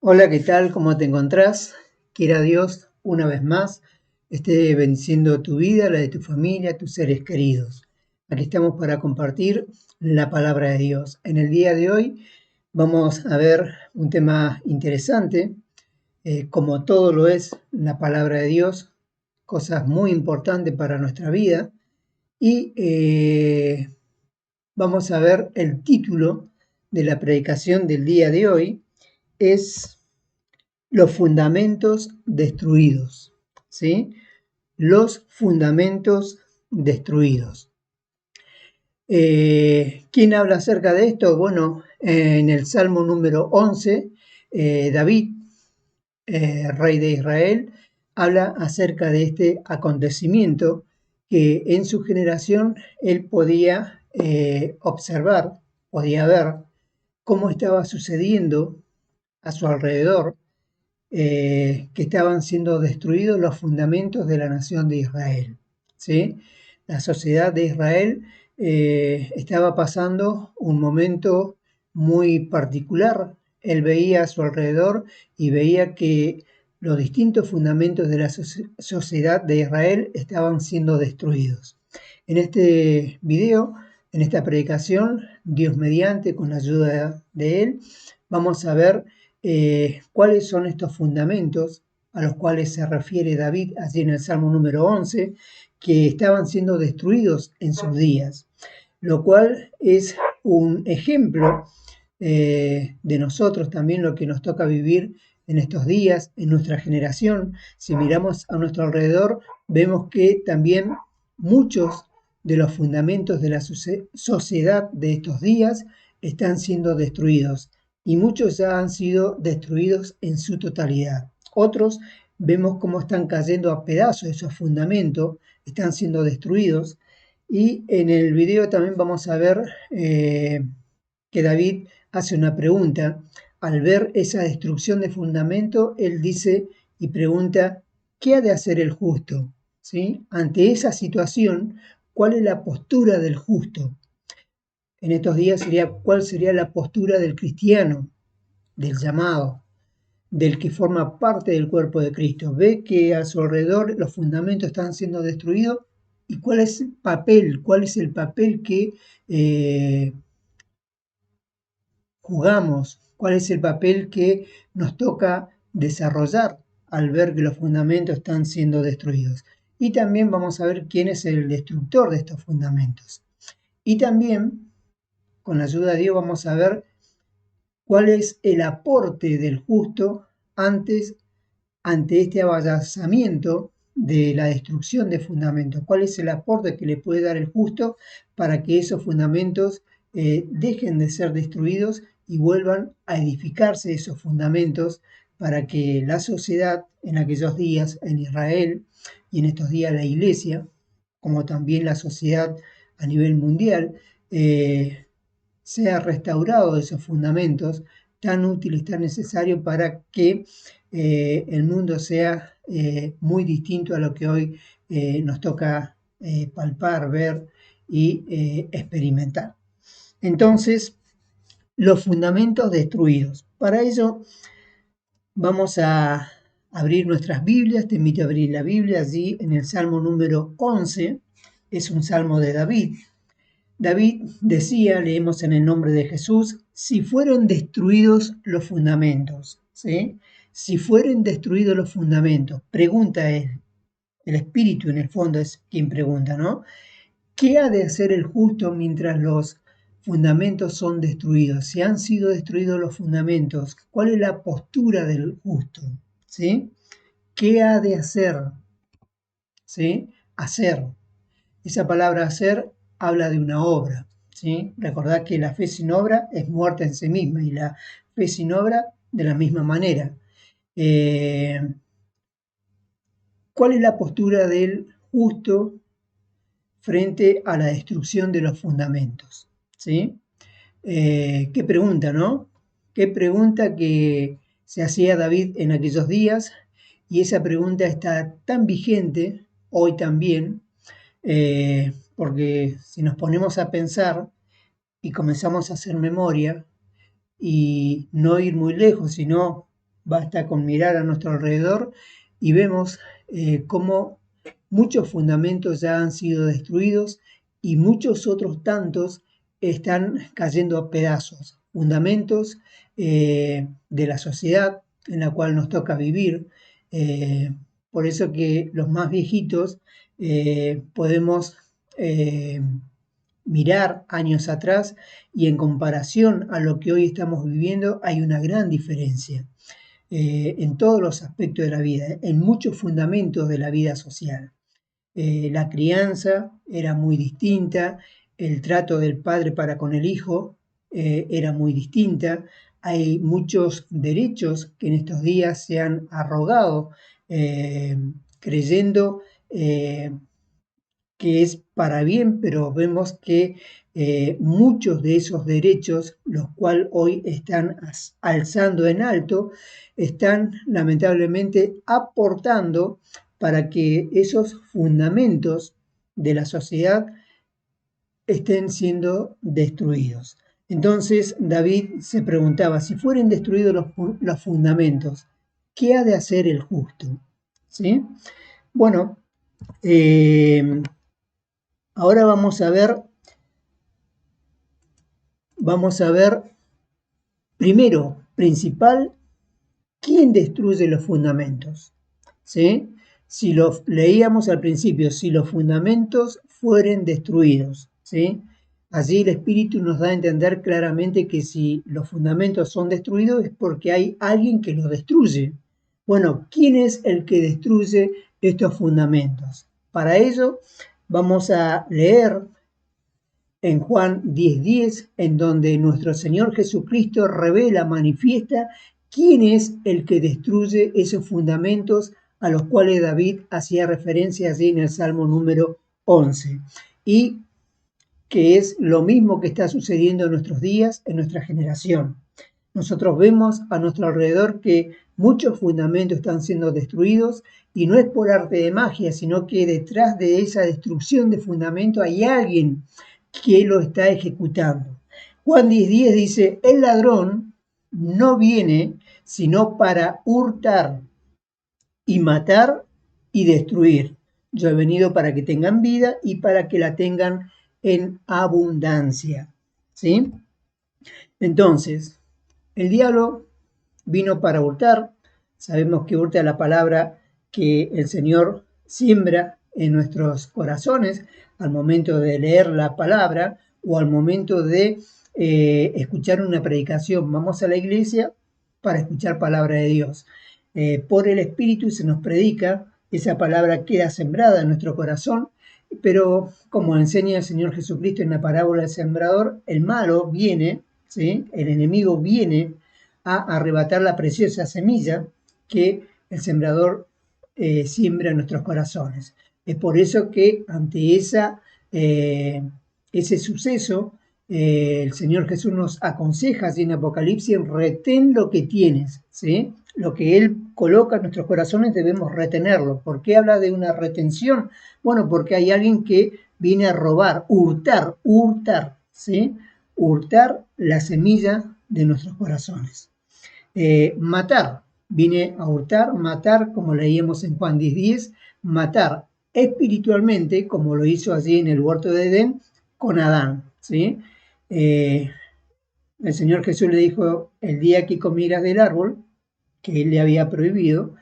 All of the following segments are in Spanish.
Hola, ¿qué tal? ¿Cómo te encontrás? Quiera Dios, una vez más, esté bendiciendo tu vida, la de tu familia, tus seres queridos. Aquí estamos para compartir la palabra de Dios. En el día de hoy vamos a ver un tema interesante, como todo lo es la palabra de Dios, cosas muy importantes para nuestra vida. Y vamos a ver el título de la predicación del día de hoy, es los fundamentos destruidos, ¿sí? Los fundamentos destruidos. ¿Quién habla acerca de esto? Bueno, en el Salmo número 11, David, rey de Israel, habla acerca de este acontecimiento que en su generación él podía observar, podía ver cómo estaba sucediendo a su alrededor, que estaban siendo destruidos los fundamentos de la nación de Israel, ¿sí? La sociedad de Israel estaba pasando un momento muy particular. Él veía a su alrededor y veía que los distintos fundamentos de la sociedad de Israel estaban siendo destruidos. En este video, en esta predicación, Dios mediante, con la ayuda de Él, vamos a ver cuáles son estos fundamentos a los cuales se refiere David allí en el Salmo número 11, que estaban siendo destruidos en sus días, lo cual es un ejemplo de nosotros también, lo que nos toca vivir en estos días, en nuestra generación. Si miramos a nuestro alrededor, vemos que también muchos de los fundamentos de la sociedad de estos días están siendo destruidos, y muchos ya han sido destruidos en su totalidad. Otros vemos cómo están cayendo a pedazos esos fundamentos, están siendo destruidos. Y en el video también vamos a ver que David hace una pregunta. Al ver esa destrucción de fundamento, él dice y pregunta, ¿qué ha de hacer el justo? ¿Sí? Ante esa situación, ¿cuál es la postura del justo? En estos días sería, ¿cuál sería la postura del cristiano, del llamado, del que forma parte del cuerpo de Cristo? Ve que a su alrededor los fundamentos están siendo destruidos, y cuál es el papel que jugamos, cuál es el papel que nos toca desarrollar al ver que los fundamentos están siendo destruidos. Y también vamos a ver quién es el destructor de estos fundamentos. Y también, con la ayuda de Dios, vamos a ver cuál es el aporte del justo ante este avallazamiento de la destrucción de fundamentos. ¿Cuál es el aporte que le puede dar el justo para que esos fundamentos dejen de ser destruidos y vuelvan a edificarse esos fundamentos, para que la sociedad en aquellos días en Israel, y en estos días la iglesia, como también la sociedad a nivel mundial, sea restaurado de esos fundamentos tan útiles, tan necesarios para que el mundo sea muy distinto a lo que hoy nos toca palpar, ver y experimentar. Entonces, los fundamentos destruidos. Para ello vamos a abrir nuestras Biblias. Te invito a abrir la Biblia allí en el Salmo número 11. Es un salmo de David. David decía, leemos en el nombre de Jesús, si fueron destruidos los fundamentos, ¿sí? Si fueren destruidos los fundamentos, pregunta él, el Espíritu en el fondo es quien pregunta, ¿no? ¿Qué ha de hacer el justo mientras los fundamentos son destruidos? Si han sido destruidos los fundamentos, ¿cuál es la postura del justo? ¿Sí? ¿Qué ha de hacer? ¿Sí? Hacer. Esa palabra hacer habla de una obra, ¿sí? Recordad que la fe sin obra es muerta en sí misma, y la fe sin obra de la misma manera. ¿Cuál es la postura del justo frente a la destrucción de los fundamentos? ¿Sí? Qué pregunta, ¿no? Qué pregunta que se hacía David en aquellos días, y esa pregunta está tan vigente hoy también, porque si nos ponemos a pensar y comenzamos a hacer memoria y no ir muy lejos, sino Basta con mirar a nuestro alrededor y vemos cómo muchos fundamentos ya han sido destruidos y muchos otros tantos están cayendo a pedazos. Fundamentos de la sociedad en la cual nos toca vivir. Por eso que los más viejitos podemos mirar años atrás y en comparación a lo que hoy estamos viviendo hay una gran diferencia en todos los aspectos de la vida, en muchos fundamentos de la vida social. La crianza era muy distinta, el trato del padre para con el hijo era muy distinta, hay muchos derechos que en estos días se han arrogado creyendo que es para bien, pero vemos que muchos de esos derechos, los cuales hoy están alzando en alto, están lamentablemente aportando para que esos fundamentos de la sociedad estén siendo destruidos. Entonces David se preguntaba, si fueren destruidos los fundamentos, ¿qué ha de hacer el justo? ¿Sí? Bueno, ahora vamos a ver primero, principal, ¿quién destruye los fundamentos? ¿Sí? Si lo leíamos al principio, si los fundamentos fueren destruidos, ¿sí? Allí el Espíritu nos da a entender claramente que si los fundamentos son destruidos es porque hay alguien que los destruye. Bueno, ¿quién es el que destruye estos fundamentos? Para ello vamos a leer en Juan 10:10, en donde nuestro Señor Jesucristo revela, manifiesta quién es el que destruye esos fundamentos a los cuales David hacía referencia allí en el Salmo número 11. Y que es lo mismo que está sucediendo en nuestros días, en nuestra generación. Nosotros vemos a nuestro alrededor que muchos fundamentos están siendo destruidos y no es por arte de magia, sino que detrás de esa destrucción de fundamentos hay alguien que lo está ejecutando. Juan 10:10 dice, el ladrón no viene sino para hurtar y matar y destruir. Yo he venido para que tengan vida y para que la tengan en abundancia. ¿Sí? Entonces, el diablo vino para hurtar. Sabemos que hurta la palabra que el Señor siembra en nuestros corazones al momento de leer la palabra o al momento de escuchar una predicación. Vamos a la iglesia para escuchar palabra de Dios. Por el Espíritu se nos predica, esa palabra queda sembrada en nuestro corazón, pero como enseña el Señor Jesucristo en la parábola del sembrador, el malo viene, ¿sí? El enemigo viene a arrebatar la preciosa semilla que el sembrador siembra en nuestros corazones. Es por eso que ante ese suceso, el Señor Jesús nos aconseja así en Apocalipsis, retén lo que tienes, ¿sí? Lo que Él coloca en nuestros corazones debemos retenerlo. ¿Por qué habla de una retención? Bueno, porque hay alguien que viene a robar, hurtar, ¿sí? Hurtar la semilla de nuestros corazones. Matar, viene a hurtar, matar, como leíamos en Juan 10:10, matar espiritualmente, como lo hizo allí en el huerto de Edén con Adán, ¿sí? El Señor Jesús le dijo, el día que comieras del árbol, que Él le había prohibido,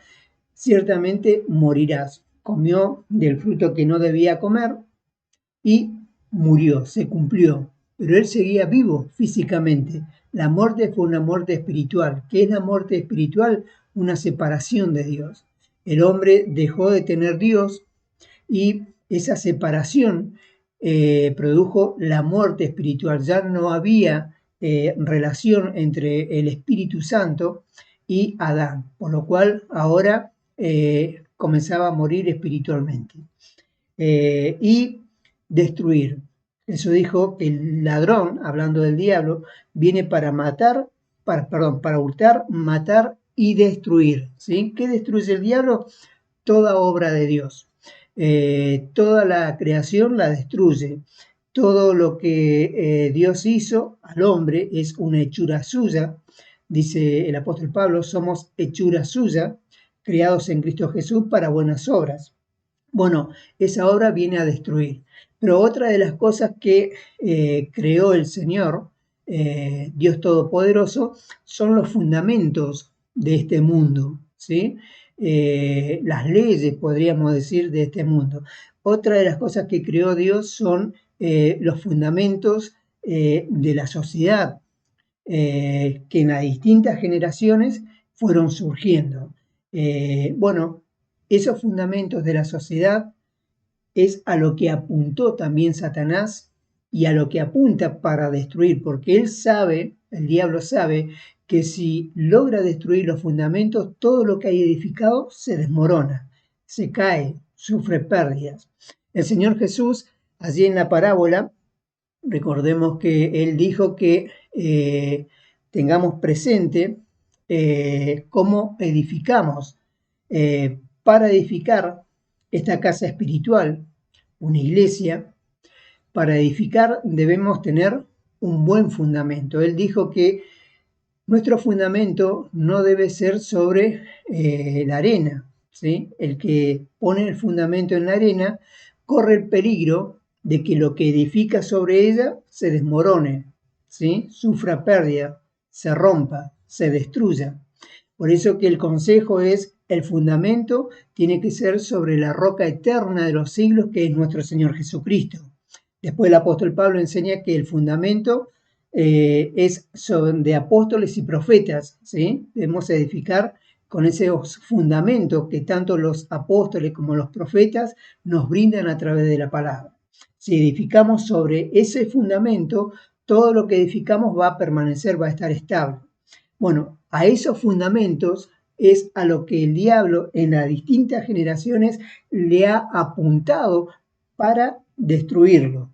ciertamente morirás. Comió del fruto que no debía comer y murió, se cumplió. Pero Él seguía vivo físicamente. La muerte fue una muerte espiritual. ¿Qué es la muerte espiritual? Una separación de Dios. El hombre dejó de tener Dios y esa separación produjo la muerte espiritual. Ya no había relación entre el Espíritu Santo y Adán, por lo cual ahora comenzaba a morir espiritualmente. Y destruir. Eso dijo que el ladrón, hablando del diablo, viene para matar, para hurtar, matar y destruir. ¿Sí? ¿Qué destruye el diablo? Toda obra de Dios. Toda la creación la destruye. Todo lo que Dios hizo al hombre es una hechura suya. dice el apóstol Pablo, somos hechura suya, creados en Cristo Jesús para buenas obras. Bueno, esa obra viene a destruir. Pero otra de las cosas que creó el Señor, Dios Todopoderoso, son los fundamentos de este mundo, ¿sí? Las leyes, podríamos decir, de este mundo. Otra de las cosas que creó Dios son los fundamentos de la sociedad, que en las distintas generaciones fueron surgiendo. Bueno, esos fundamentos de la sociedad es a lo que apuntó también Satanás y a lo que apunta para destruir, porque él sabe, el diablo sabe, que si logra destruir los fundamentos, todo lo que hay edificado se desmorona, se cae, sufre pérdidas. El Señor Jesús, allí en la parábola, recordemos que él dijo que tengamos presente cómo edificamos. Para edificar esta casa espiritual, una iglesia, para edificar debemos tener un buen fundamento. Él dijo que nuestro fundamento no debe ser sobre la arena, ¿sí? El que pone el fundamento en la arena corre el peligro de que lo que edifica sobre ella se desmorone, ¿sí? Sufra pérdida, se rompa, se destruya. Por eso que el consejo es: el fundamento tiene que ser sobre la roca eterna de los siglos, que es nuestro Señor Jesucristo. Después el apóstol Pablo enseña que el fundamento es de apóstoles y profetas, ¿sí? Debemos edificar con esos fundamentos que tanto los apóstoles como los profetas nos brindan a través de la palabra. Si edificamos sobre ese fundamento, todo lo que edificamos va a permanecer, va a estar estable. Bueno, a esos fundamentos es a lo que el diablo en las distintas generaciones le ha apuntado para destruirlo,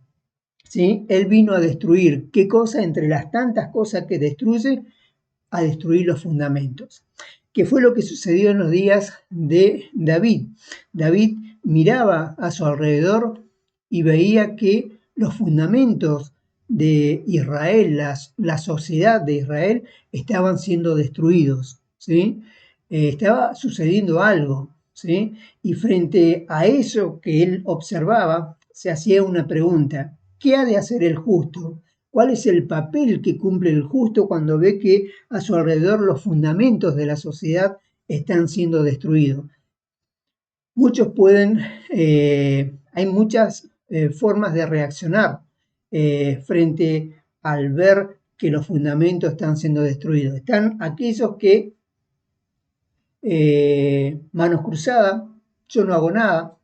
¿sí? Él vino a destruir, ¿qué cosa? Entre las tantas cosas que destruye, a destruir los fundamentos. ¿Qué fue lo que sucedió en los días de David? David miraba a su alrededor y veía que los fundamentos de Israel, la sociedad de Israel, estaban siendo destruidos, ¿sí? Estaba sucediendo algo, ¿sí? Y frente a eso que él observaba, se hacía una pregunta: ¿qué ha de hacer el justo? ¿Cuál es el papel que cumple el justo cuando ve que a su alrededor los fundamentos de la sociedad están siendo destruidos? Muchos hay muchas formas de reaccionar frente al ver que los fundamentos están siendo destruidos. Están aquellos que, manos cruzadas, yo no hago nada,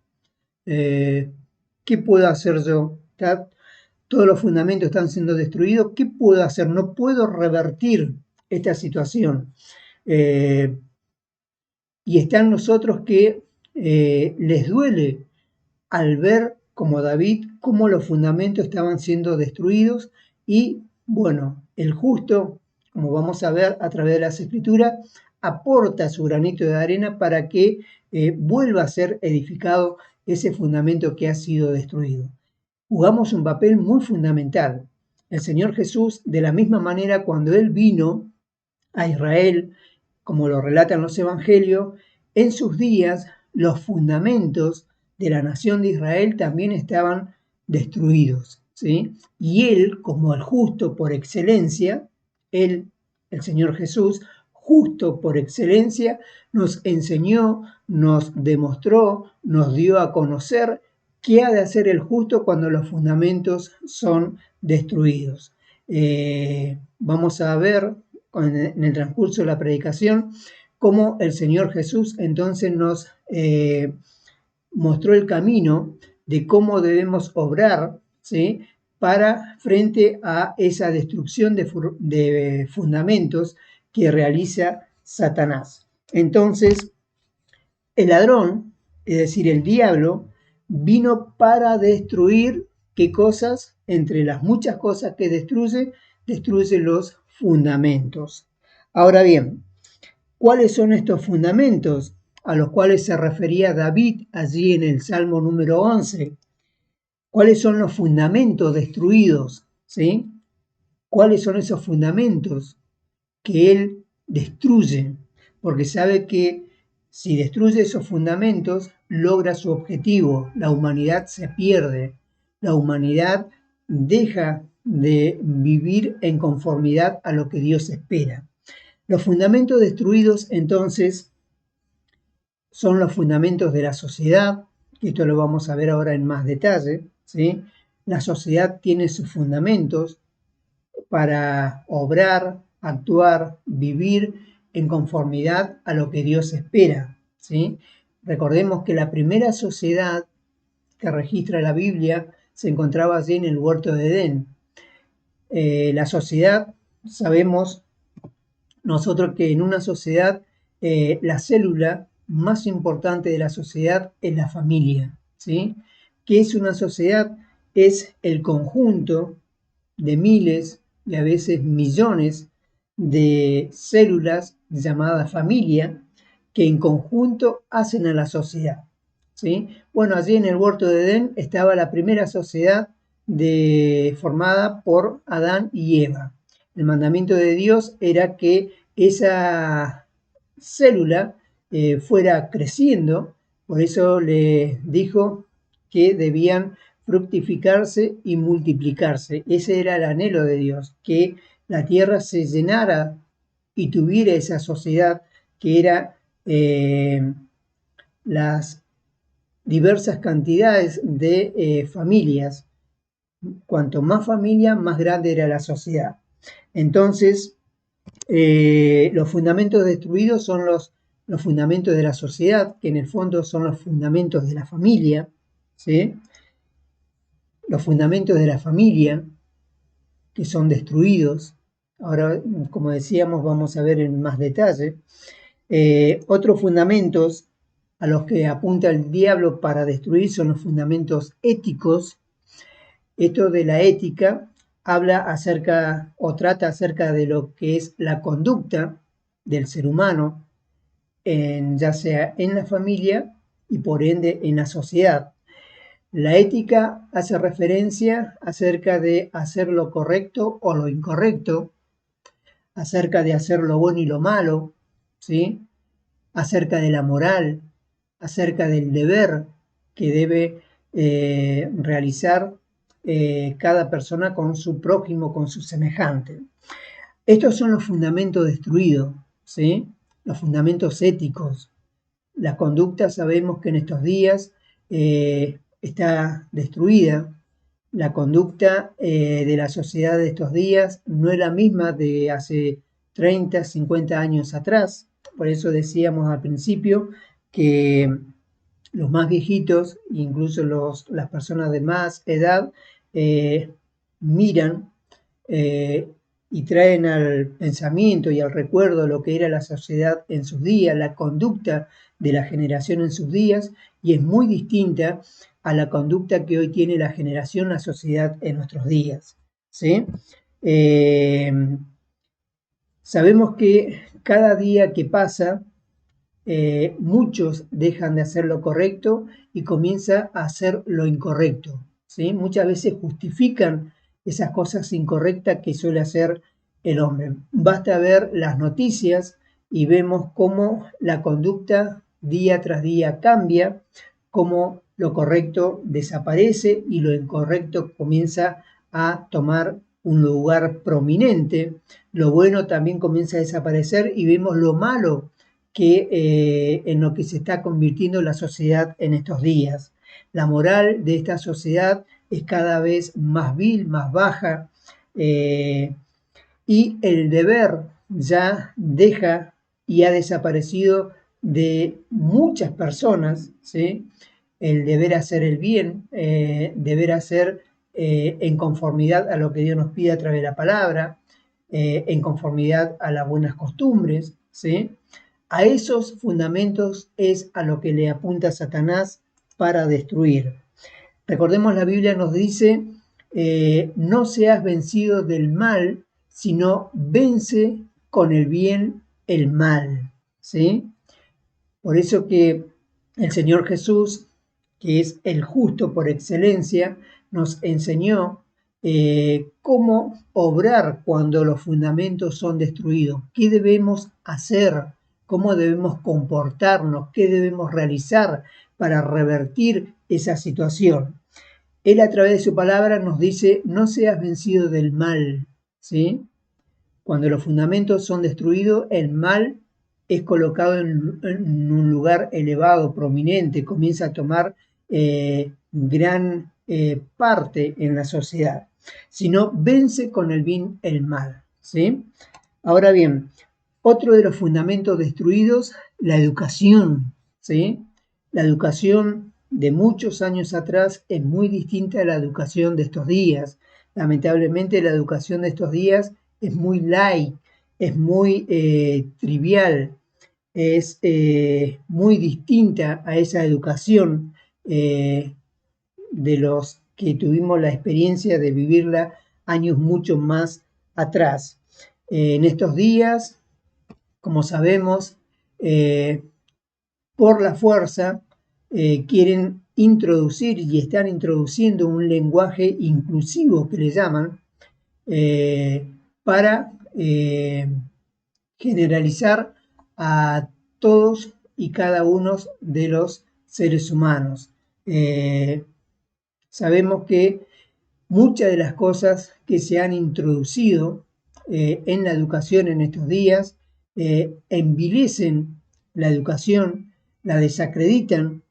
¿qué puedo hacer yo? Todos los fundamentos están siendo destruidos, ¿qué puedo hacer? No puedo revertir esta situación. Y están los otros que les duele al ver, como David, cómo los fundamentos estaban siendo destruidos. Y bueno, el justo, como vamos a ver a través de las Escrituras, aporta su granito de arena para que vuelva a ser edificado ese fundamento que ha sido destruido. Jugamos un papel muy fundamental. El Señor Jesús, de la misma manera, cuando Él vino a Israel, como lo relatan los evangelios, en sus días los fundamentos de la nación de Israel también estaban destruidos, ¿sí? Y Él, como el justo por excelencia, Él, el Señor Jesús, justo por excelencia, nos enseñó, nos demostró, nos dio a conocer qué ha de hacer el justo cuando los fundamentos son destruidos. Vamos a ver en el transcurso de la predicación cómo el Señor Jesús entonces nos mostró el camino de cómo debemos obrar, ¿sí? Para frente a esa destrucción de fundamentos que realiza Satanás. Entonces, el ladrón, es decir, el diablo, vino para destruir, ¿qué cosas? Entre las muchas cosas que destruye los fundamentos. Ahora bien, ¿cuáles son estos fundamentos a los cuales se refería David allí en el Salmo número 11? ¿Cuáles son los fundamentos destruidos? ¿Sí? ¿Cuáles son esos fundamentos que él destruye, porque sabe que si destruye esos fundamentos, logra su objetivo. La humanidad se pierde, la humanidad deja de vivir en conformidad a lo que Dios espera. Los fundamentos destruidos, entonces, son los fundamentos de la sociedad, que esto lo vamos a ver ahora en más detalle, ¿sí? La sociedad tiene sus fundamentos para obrar, actuar, vivir en conformidad a lo que Dios espera, ¿sí? Recordemos que la primera sociedad que registra la Biblia se encontraba allí en el huerto de Edén. La sociedad, sabemos nosotros que en una sociedad la célula más importante de la sociedad es la familia, ¿sí? ¿Qué es una sociedad? Es el conjunto de miles y a veces millones de células llamadas familia que en conjunto hacen a la sociedad, ¿sí? Bueno, allí en el huerto de Edén estaba la primera sociedad formada por Adán y Eva. El mandamiento de Dios era que esa célula fuera creciendo, por eso le dijo que debían fructificarse y multiplicarse. Ese era el anhelo de Dios, que la tierra se llenara y tuviera esa sociedad que era las diversas cantidades de familias. Cuanto más familia, más grande era la sociedad. Entonces, los fundamentos destruidos son los fundamentos de la sociedad, que en el fondo son los fundamentos de la familia, ¿sí? Los fundamentos de la familia que son destruidos. Ahora, como decíamos, vamos a ver en más detalle. Otros fundamentos a los que apunta el diablo para destruir son los fundamentos éticos. Esto de la ética habla acerca o trata acerca de lo que es la conducta del ser humano, ya sea en la familia y por ende en la sociedad. La ética hace referencia acerca de hacer lo correcto o lo incorrecto, acerca de hacer lo bueno y lo malo, ¿sí? Acerca de la moral, acerca del deber que debe realizar cada persona con su prójimo, con su semejante. Estos son los fundamentos destruidos, ¿sí? Los fundamentos éticos. La conducta sabemos que en estos días está destruida. La conducta de la sociedad de estos días no es la misma de hace 30, 50 años atrás. Por eso decíamos al principio que los más viejitos, incluso las personas de más edad, miran y traen al pensamiento y al recuerdo lo que era la sociedad en sus días, la conducta de la generación en sus días, y es muy distinta a la conducta que hoy tiene la generación, la sociedad en nuestros días, ¿sí? Sabemos que cada día que pasa, muchos dejan de hacer lo correcto y comienzan a hacer lo incorrecto, ¿sí? Muchas veces justifican esas cosas incorrectas que suele hacer el hombre. Basta ver las noticias y vemos cómo la conducta día tras día cambia, cómo lo correcto desaparece y lo incorrecto comienza a tomar un lugar prominente. Lo bueno también comienza a desaparecer y vemos lo malo que en lo que se está convirtiendo la sociedad en estos días. La moral de esta sociedad es cada vez más vil, más baja, y el deber ya deja y ha desaparecido de muchas personas, ¿sí? El deber hacer el bien, deber hacer en conformidad a lo que Dios nos pide a través de la palabra, en conformidad a las buenas costumbres, ¿sí? A esos fundamentos es a lo que le apunta Satanás para destruir. Recordemos, la Biblia nos dice, no seas vencido del mal, sino vence con el bien el mal, ¿sí? Por eso que el Señor Jesús, que es el justo por excelencia, nos enseñó cómo obrar cuando los fundamentos son destruidos, qué debemos hacer, cómo debemos comportarnos, qué debemos realizar para revertir esa situación. Él a través de su palabra nos dice, no seas vencido del mal, ¿sí? Cuando los fundamentos son destruidos, el mal es colocado en un lugar elevado, prominente, comienza a tomar gran parte en la sociedad, sino vence con el bien el mal, ¿sí? Ahora bien, otro de los fundamentos destruidos, la educación, ¿sí? La educación de muchos años atrás es muy distinta a la educación de estos días. Lamentablemente la educación de estos días es muy light, es muy trivial, es muy distinta a esa educación de los que tuvimos la experiencia de vivirla años mucho más atrás. En estos días, como sabemos, por la fuerza quieren introducir y están introduciendo un lenguaje inclusivo que le llaman para generalizar a todos y cada uno de los seres humanos. Sabemos que muchas de las cosas que se han introducido en la educación en estos días envilecen la educación, la desacreditan,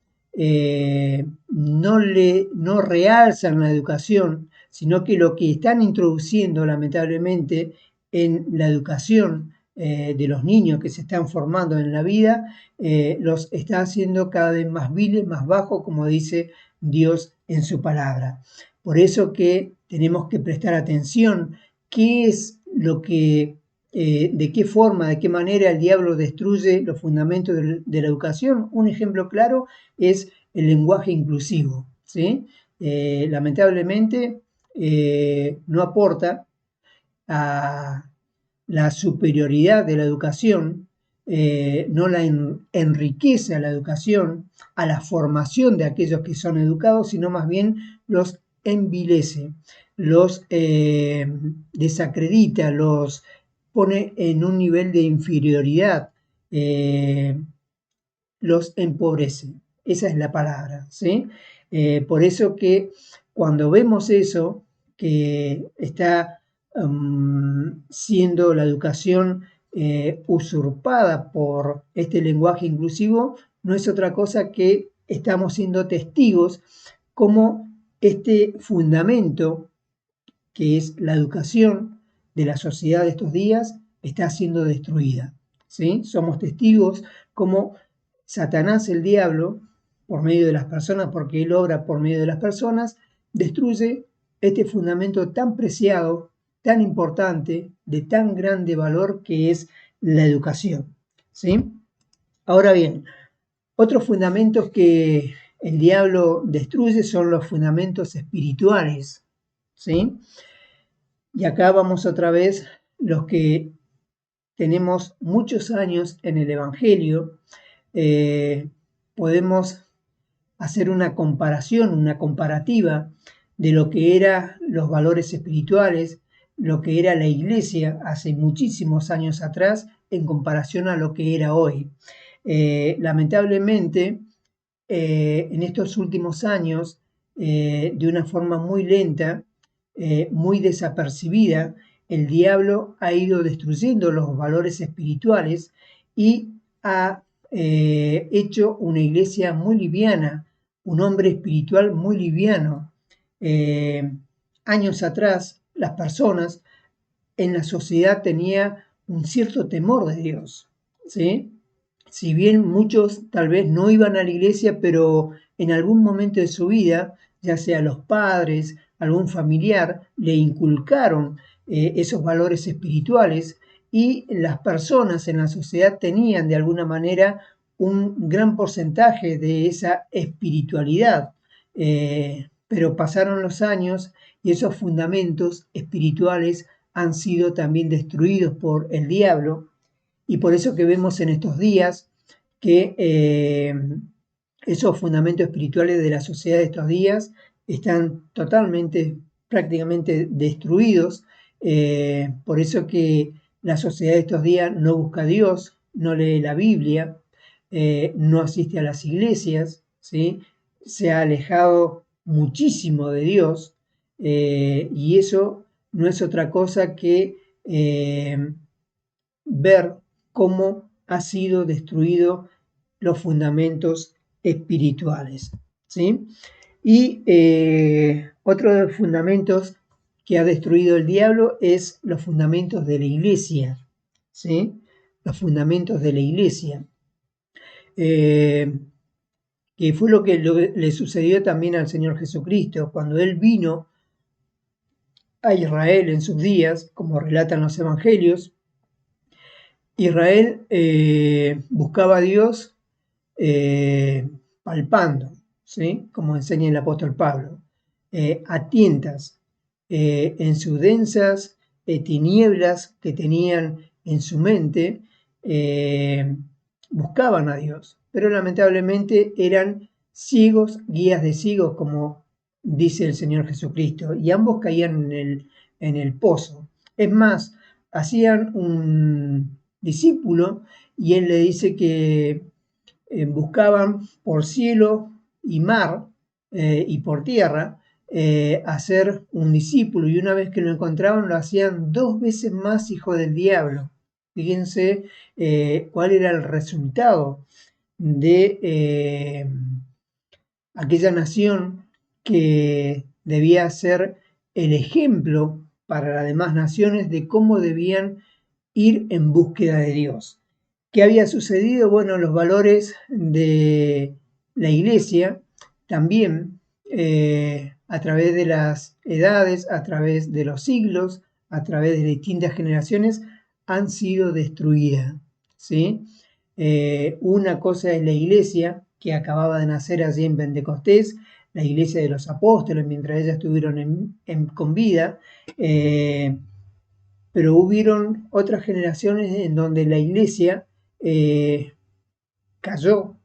no realzan la educación, sino que lo que están introduciendo lamentablemente en la educación de los niños que se están formando en la vida, los está haciendo cada vez más viles, más bajos, como dice Dios en su palabra. Por eso que tenemos que prestar atención qué es lo que, de qué forma, de qué manera el diablo destruye los fundamentos de la educación. Un ejemplo claro es el lenguaje inclusivo, ¿sí? Lamentablemente no aporta a la superioridad de la educación, no la enriquece a la educación, a la formación de aquellos que son educados, sino más bien los envilece, los desacredita, los pone en un nivel de inferioridad, los empobrece. Esa es la palabra, ¿sí? Por eso que cuando vemos eso, que está siendo la educación usurpada por este lenguaje inclusivo, no es otra cosa que estamos siendo testigos como este fundamento que es la educación de la sociedad de estos días está siendo destruida, ¿sí? Somos testigos como Satanás, el diablo, por medio de las personas, porque él obra por medio de las personas, destruye este fundamento tan preciado, tan importante, de tan grande valor que es la educación, ¿sí? Ahora bien, otros fundamentos que el diablo destruye son los fundamentos espirituales, ¿sí? Y acá vamos otra vez los que tenemos muchos años en el Evangelio, podemos hacer una comparación, una comparativa de lo que eran los valores espirituales, lo que era la iglesia hace muchísimos años atrás en comparación a lo que era hoy. Lamentablemente, en estos últimos años, de una forma muy lenta, muy desapercibida, el diablo ha ido destruyendo los valores espirituales y ha hecho una iglesia muy liviana, un hombre espiritual muy liviano. Años atrás, las personas en la sociedad tenían un cierto temor de Dios, ¿sí? Si bien muchos tal vez no iban a la iglesia, pero en algún momento de su vida, ya sea los padres, algún familiar, le inculcaron esos valores espirituales y las personas en la sociedad tenían de alguna manera un gran porcentaje de esa espiritualidad. Pero pasaron los años y esos fundamentos espirituales han sido también destruidos por el diablo. Y por eso que vemos en estos días que esos fundamentos espirituales de la sociedad de estos días están totalmente prácticamente destruidos. Por eso que la sociedad de estos días no busca a Dios, no lee la Biblia, no asiste a las iglesias, ¿sí? Se ha alejado muchísimo de Dios, y eso no es otra cosa que ver cómo ha sido destruido los fundamentos espirituales, ¿sí? Y otro de los fundamentos que ha destruido el diablo es los fundamentos de la iglesia, ¿sí? Los fundamentos de la iglesia, que fue lo que le sucedió también al Señor Jesucristo, cuando Él vino a Israel en sus días, como relatan los evangelios. Israel buscaba a Dios palpando, ¿sí? Como enseña el apóstol Pablo, a tientas, en sus densas tinieblas que tenían en su mente, buscaban a Dios, pero lamentablemente eran ciegos, guías de ciegos, como dice el Señor Jesucristo, y ambos caían en el pozo. Es más, hacían un discípulo y él le dice que buscaban por cielo y mar y por tierra hacer un discípulo, y una vez que lo encontraban lo hacían 2 veces más hijo del diablo. Fíjense cuál era el resultado de aquella nación que debía ser el ejemplo para las demás naciones de cómo debían ir en búsqueda de Dios. ¿Qué había sucedido? Bueno, los valores de la iglesia también, a través de las edades, a través de los siglos, a través de distintas generaciones, han sido destruidas, ¿sí? Una cosa es la iglesia que acababa de nacer allí en Pentecostés, la iglesia de los apóstoles, mientras ellas estuvieron con vida, pero hubieron otras generaciones en donde la iglesia cayó,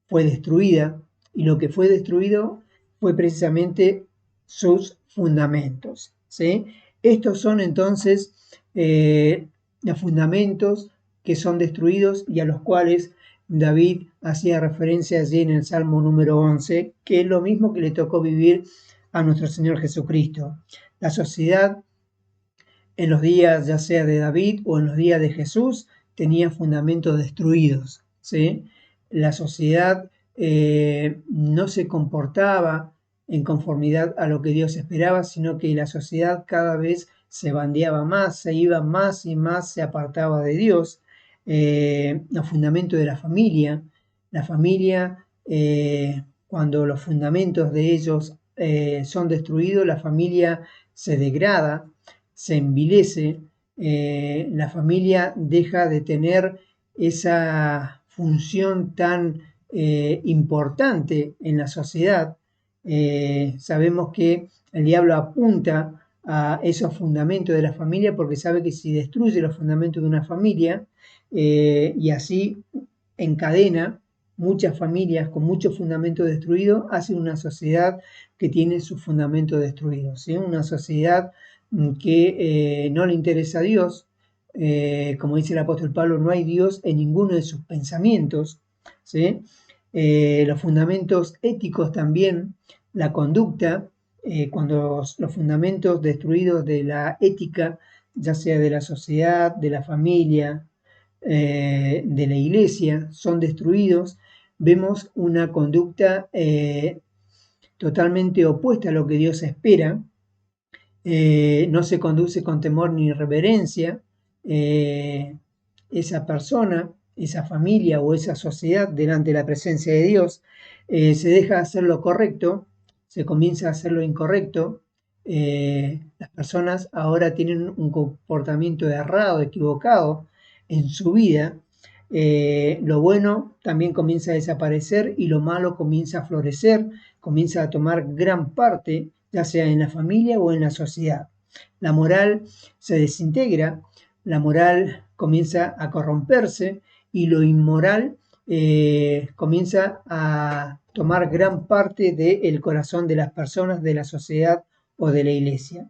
fue destruida, y lo que fue destruido fue precisamente sus fundamentos, ¿sí? Estos son entonces los fundamentos que son destruidos y a los cuales David hacía referencia allí en el Salmo número 11, que es lo mismo que le tocó vivir a nuestro Señor Jesucristo. La sociedad en los días ya sea de David o en los días de Jesús tenía fundamentos destruidos, ¿sí? La sociedad no se comportaba en conformidad a lo que Dios esperaba, sino que la sociedad cada vez se bandeaba más, se iba más y más, se apartaba de Dios. Los fundamentos de la familia, cuando los fundamentos de ellos son destruidos, la familia se degrada, se envilece, la familia deja de tener esa función tan importante en la sociedad. Sabemos que el diablo apunta a esos fundamentos de la familia porque sabe que si destruye los fundamentos de una familia y así encadena muchas familias con muchos fundamentos destruidos, hace una sociedad que tiene sus fundamentos destruidos, ¿sí? Una sociedad que no le interesa a Dios, como dice el apóstol Pablo, no hay Dios en ninguno de sus pensamientos, ¿sí? Los fundamentos éticos también, la conducta, cuando los fundamentos destruidos de la ética, ya sea de la sociedad, de la familia, de la iglesia, son destruidos, vemos una conducta totalmente opuesta a lo que Dios espera. No se conduce con temor ni reverencia, esa persona, esa familia o esa sociedad delante de la presencia de Dios, se deja hacer lo correcto, se comienza a hacer lo incorrecto. Las personas ahora tienen un comportamiento errado, equivocado en su vida. Lo bueno también comienza a desaparecer y lo malo comienza a florecer, comienza a tomar gran parte, ya sea en la familia o en la sociedad. La moral se desintegra, la moral comienza a corromperse y lo inmoral comienza a tomar gran parte del corazón de las personas, de la sociedad o de la iglesia.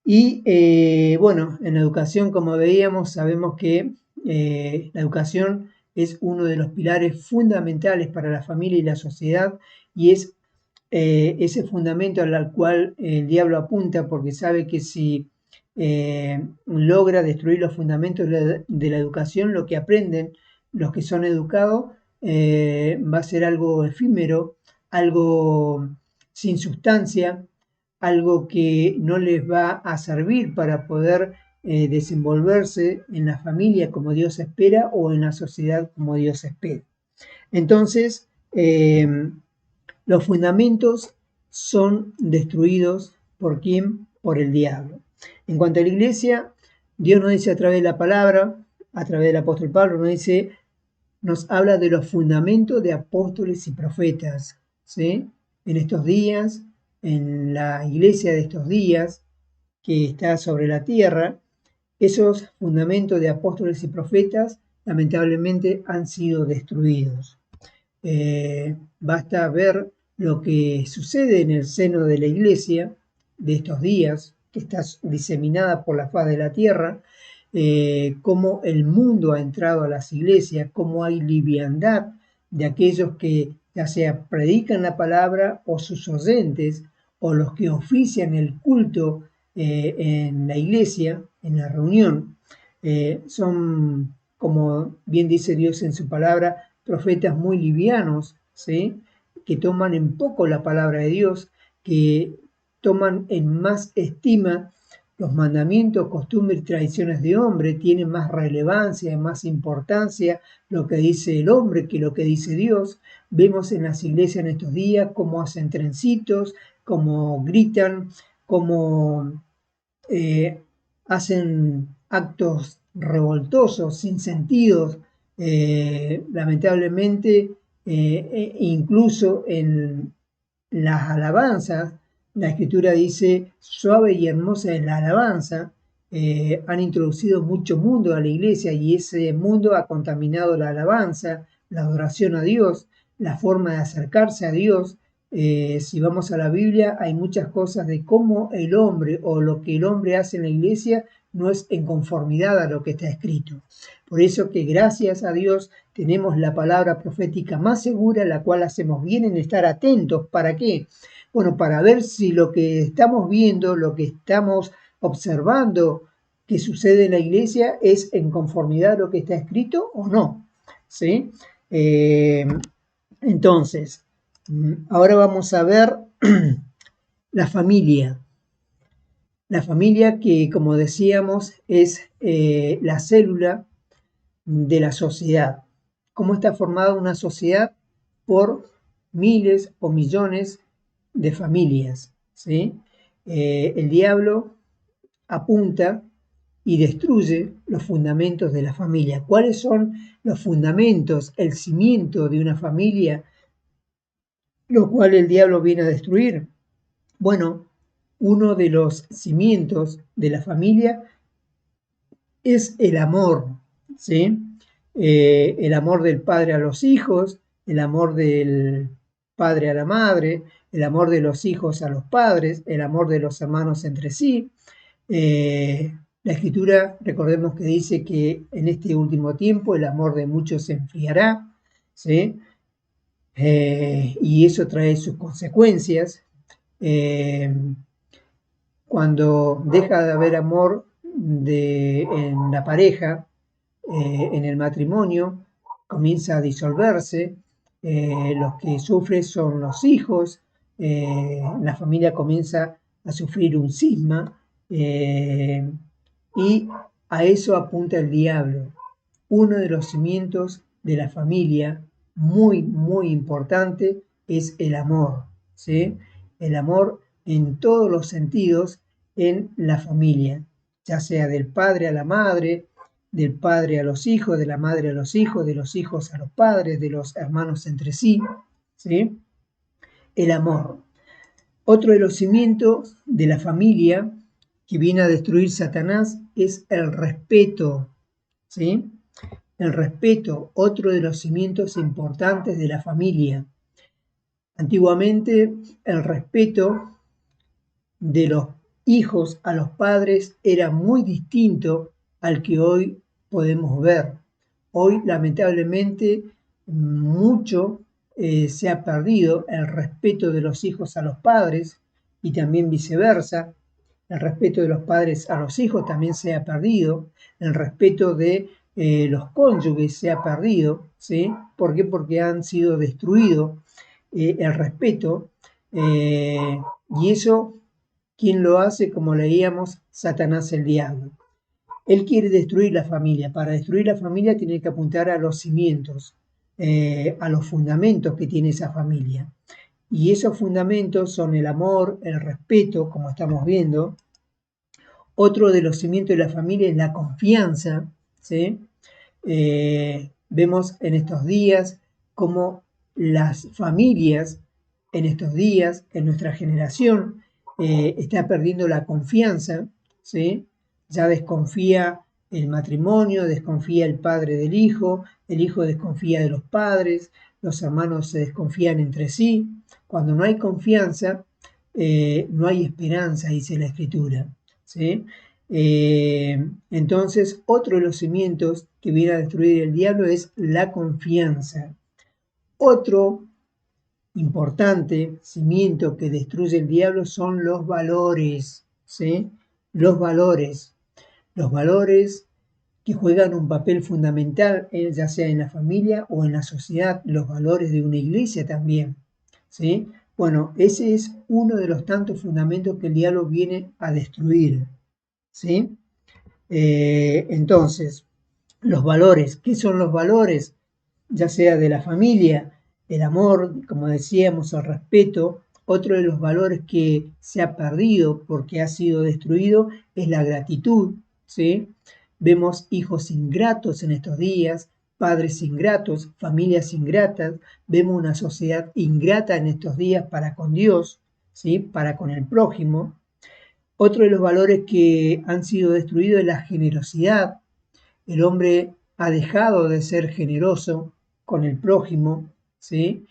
Y bueno, en la educación, como veíamos, sabemos que la educación es uno de los pilares fundamentales para la familia y la sociedad, y es ese fundamento al cual el diablo apunta, porque sabe que si logra destruir los fundamentos de la educación, lo que aprenden los que son educados va a ser algo efímero, algo sin sustancia, algo que no les va a servir para poder desenvolverse en la familia como Dios espera o en la sociedad como Dios espera. Entonces, los fundamentos son destruidos ¿por quién? Por el diablo. En cuanto a la iglesia, Dios nos dice a través de la palabra, a través del apóstol Pablo, nos habla de los fundamentos de apóstoles y profetas, ¿sí? En estos días, en la iglesia de estos días, que está sobre la tierra, esos fundamentos de apóstoles y profetas lamentablemente han sido destruidos. Basta ver lo que sucede en el seno de la iglesia de estos días, que está diseminada por la faz de la tierra, cómo el mundo ha entrado a las iglesias, cómo hay liviandad de aquellos que ya sea predican la palabra o sus oyentes o los que ofician el culto en la iglesia, en la reunión, son, como bien dice Dios en su palabra, profetas muy livianos, ¿sí? Que toman en poco la palabra de Dios, que toman en más estima los mandamientos, costumbres y tradiciones de hombre, tienen más relevancia, más importancia lo que dice el hombre que lo que dice Dios. Vemos en las iglesias en estos días cómo hacen trencitos, cómo gritan, cómo hacen actos revoltosos, sin sentido, lamentablemente, incluso en las alabanzas, la escritura dice, suave y hermosa es la alabanza, han introducido mucho mundo a la iglesia y ese mundo ha contaminado la alabanza, la adoración a Dios, la forma de acercarse a Dios. Si vamos a la Biblia, hay muchas cosas de cómo el hombre o lo que el hombre hace en la iglesia no es en conformidad a lo que está escrito. Por eso que gracias a Dios tenemos la palabra profética más segura, la cual hacemos bien en estar atentos. ¿Para qué? Bueno, para ver si lo que estamos viendo, lo que estamos observando que sucede en la iglesia es en conformidad a lo que está escrito o no. ¿Sí? Entonces, ahora vamos a ver la familia. La familia que, como decíamos, es la célula de la sociedad. ¿Cómo está formada una sociedad? Por miles o millones de familias, ¿sí? El diablo apunta y destruye los fundamentos de la familia. ¿Cuáles son los fundamentos, el cimiento de una familia, lo cual el diablo viene a destruir? Bueno, uno de los cimientos de la familia es el amor, ¿sí? El amor del padre a los hijos, el amor del padre a la madre, el amor de los hijos a los padres, el amor de los hermanos entre sí. La escritura, recordemos que dice que en este último tiempo el amor de muchos se enfriará, ¿sí? Y eso trae sus consecuencias. Cuando deja de haber amor en la pareja, en el matrimonio, comienza a disolverse, los que sufren son los hijos, la familia comienza a sufrir un cisma, y a eso apunta el diablo. Uno de los cimientos de la familia, muy, muy importante, es el amor, ¿sí? El amor en todos los sentidos en la familia, ya sea del padre a la madre, del padre a los hijos, de la madre a los hijos, de los hijos a los padres, de los hermanos entre sí, ¿sí? El amor. Otro de los cimientos de la familia que viene a destruir Satanás es el respeto, ¿sí? El respeto, otro de los cimientos importantes de la familia. Antiguamente, el respeto de los hijos a los padres era muy distinto al que hoy podemos ver. Hoy, lamentablemente, mucho se ha perdido el respeto de los hijos a los padres y también viceversa. El respeto de los padres a los hijos también se ha perdido. El respeto de los cónyuges se ha perdido. ¿Sí? ¿Por qué? Porque han sido destruidos el respeto. Y eso, ¿quién lo hace? Como leíamos, Satanás el diablo. Él quiere destruir la familia. Para destruir la familia tiene que apuntar a los cimientos, a los fundamentos que tiene esa familia. Y esos fundamentos son el amor, el respeto, como estamos viendo. Otro de los cimientos de la familia es la confianza. ¿Sí? Vemos en estos días cómo las familias, en estos días, en nuestra generación, está perdiendo la confianza. ¿Sí? Ya desconfía el matrimonio, desconfía el padre del hijo, el hijo desconfía de los padres, los hermanos se desconfían entre sí. Cuando no hay confianza, no hay esperanza, dice la Escritura. ¿Sí? Entonces, otro de los cimientos que viene a destruir el diablo es la confianza. Otro importante cimiento que destruye el diablo son los valores. ¿Sí? Los valores que juegan un papel fundamental, ya sea en la familia o en la sociedad, los valores de una iglesia también. ¿Sí? Bueno, ese es uno de los tantos fundamentos que el diablo viene a destruir. ¿Sí? Entonces, los valores, ¿qué son los valores? Ya sea de la familia, el amor, como decíamos, el respeto. Otro de los valores que se ha perdido porque ha sido destruido es la gratitud. ¿Sí? Vemos hijos ingratos en estos días, padres ingratos, familias ingratas. Vemos una sociedad ingrata en estos días para con Dios, ¿sí? Para con el prójimo. Otro de los valores que han sido destruidos es la generosidad. El hombre ha dejado de ser generoso con el prójimo, ¿sí?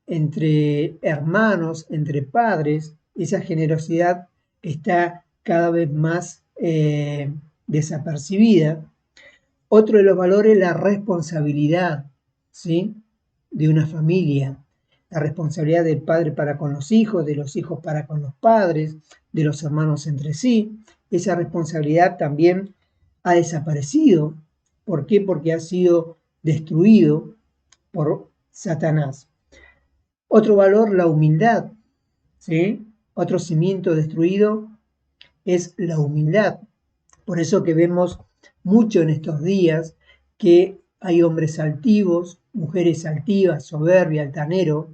Entre hermanos, entre padres. Esa generosidad está cada vez más desapercibida. Otro de los valores es la responsabilidad, ¿sí? De una familia. La responsabilidad del padre para con los hijos, de los hijos para con los padres, de los hermanos entre sí. Esa responsabilidad también ha desaparecido. ¿Por qué? Porque ha sido destruido por Satanás. Otro valor, la humildad. ¿Sí? Otro cimiento destruido es la humildad. Por eso que vemos mucho en estos días que hay hombres altivos, mujeres altivas, soberbias, altaneros,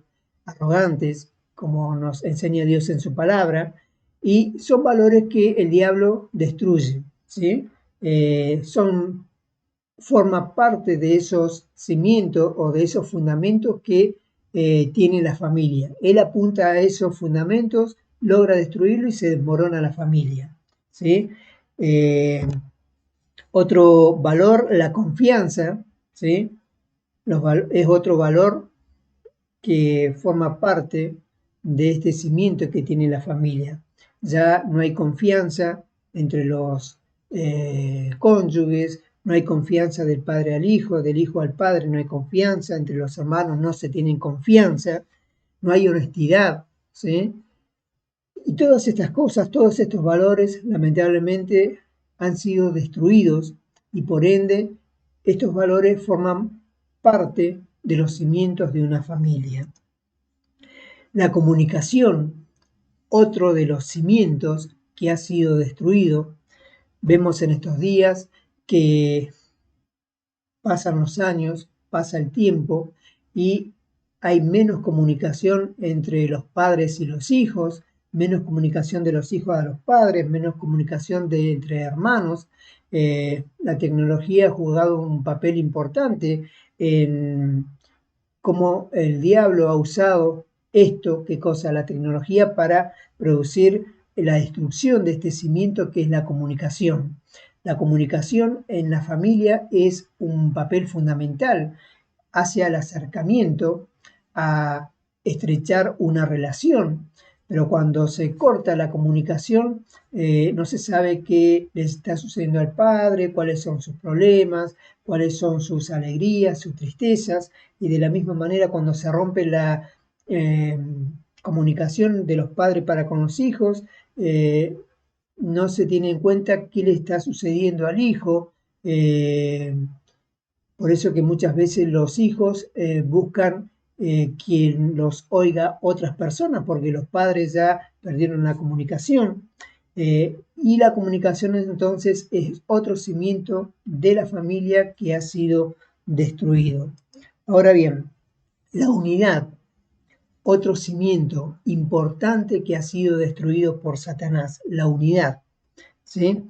arrogantes, como nos enseña Dios en su palabra, y son valores que el diablo destruye. ¿Sí? Forma parte de esos cimientos o de esos fundamentos que tiene la familia. Él apunta a esos fundamentos, logra destruirlo y se desmorona la familia. ¿Sí? Otro valor, la confianza, ¿sí? Es otro valor que forma parte de este cimiento que tiene la familia. Ya no hay confianza entre los cónyuges, no hay confianza del padre al hijo, del hijo al padre, no hay confianza, entre los hermanos no se tienen confianza, no hay honestidad, ¿sí? Y todas estas cosas, todos estos valores, lamentablemente, han sido destruidos y por ende estos valores forman parte de los cimientos de una familia. La comunicación, otro de los cimientos que ha sido destruido. Vemos en estos días que pasan los años, pasa el tiempo y hay menos comunicación entre los padres y los hijos, menos comunicación de los hijos a los padres, menos comunicación entre hermanos. La tecnología ha jugado un papel importante en cómo el diablo ha usado esto, qué cosa, la tecnología, para producir la destrucción de este cimiento que es la comunicación. La comunicación en la familia es un papel fundamental hacia el acercamiento, a estrechar una relación. pero cuando se corta la comunicación, no se sabe qué le está sucediendo al padre, cuáles son sus problemas, cuáles son sus alegrías, sus tristezas, y de la misma manera cuando se rompe la eh, comunicación de los padres para con los hijos, no se tiene en cuenta qué le está sucediendo al hijo. Por eso que muchas veces los hijos buscan quien los oiga otras personas, porque los padres ya perdieron la comunicación. Y la comunicación entonces es otro cimiento de la familia que ha sido destruido. Ahora bien, la unidad, otro cimiento importante que ha sido destruido por Satanás, la unidad, ¿sí?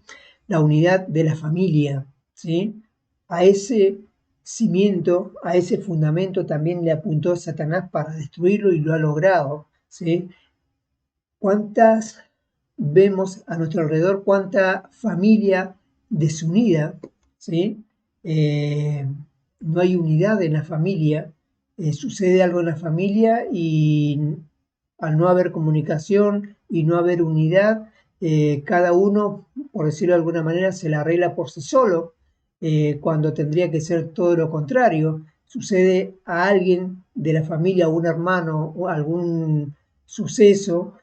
La unidad de la familia, ¿sí? A ese cimiento, a ese fundamento también le apuntó Satanás para destruirlo y lo ha logrado, ¿sí? ¿Cuántas vemos a nuestro alrededor, cuánta familia desunida, ¿sí? No hay unidad en la familia, sucede algo en la familia y al no haber comunicación y no haber unidad, cada uno, por decirlo de alguna manera, se la arregla por sí solo, cuando tendría que ser todo lo contrario. Sucede a alguien de la familia, un hermano o algún suceso,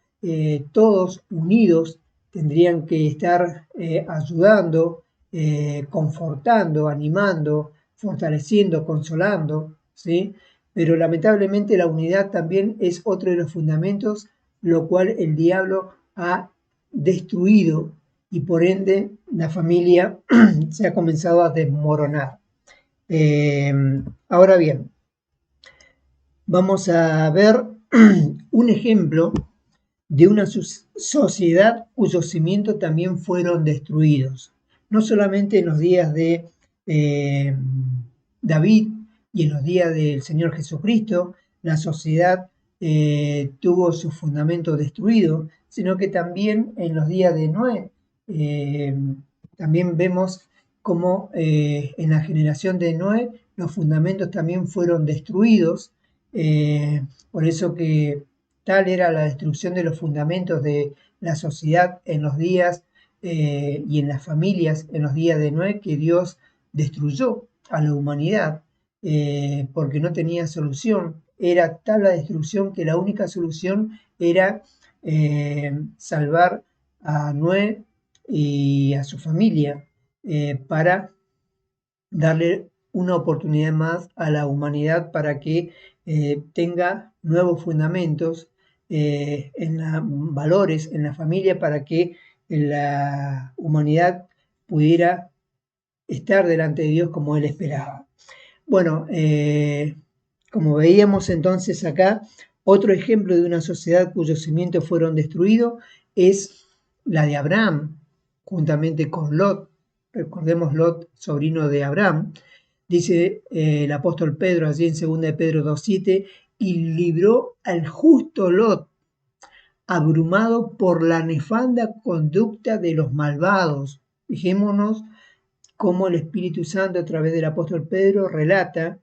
todos unidos tendrían que estar ayudando, confortando, animando, fortaleciendo, consolando, ¿sí? Pero lamentablemente la unidad también es otro de los fundamentos, lo cual el diablo ha destruido y por ende la familia se ha comenzado a desmoronar. Ahora bien, vamos a ver un ejemplo de una sociedad cuyos cimientos también fueron destruidos. No solamente en los días de David y en los días del Señor Jesucristo, la sociedad tuvo su fundamento destruido, sino que también en los días de Noé. Eh, También vemos cómo en la generación de Noé los fundamentos también fueron destruidos. Por eso que tal era la destrucción de los fundamentos de la sociedad en los días y en las familias en los días de Noé, que Dios destruyó a la humanidad porque no tenía solución. Era tal la destrucción que la única solución era salvar a Noé y a su familia para darle una oportunidad más a la humanidad para que tenga nuevos fundamentos valores en la familia para que la humanidad pudiera estar delante de Dios como Él esperaba. Bueno, como veíamos entonces acá, otro ejemplo de una sociedad cuyos cimientos fueron destruidos es la de Abraham, juntamente con Lot. Recordemos Lot, sobrino de Abraham. Dice el apóstol Pedro allí en 2 de Pedro 2:7, y libró al justo Lot, abrumado por la nefanda conducta de los malvados. Fijémonos cómo el Espíritu Santo a través del apóstol Pedro relata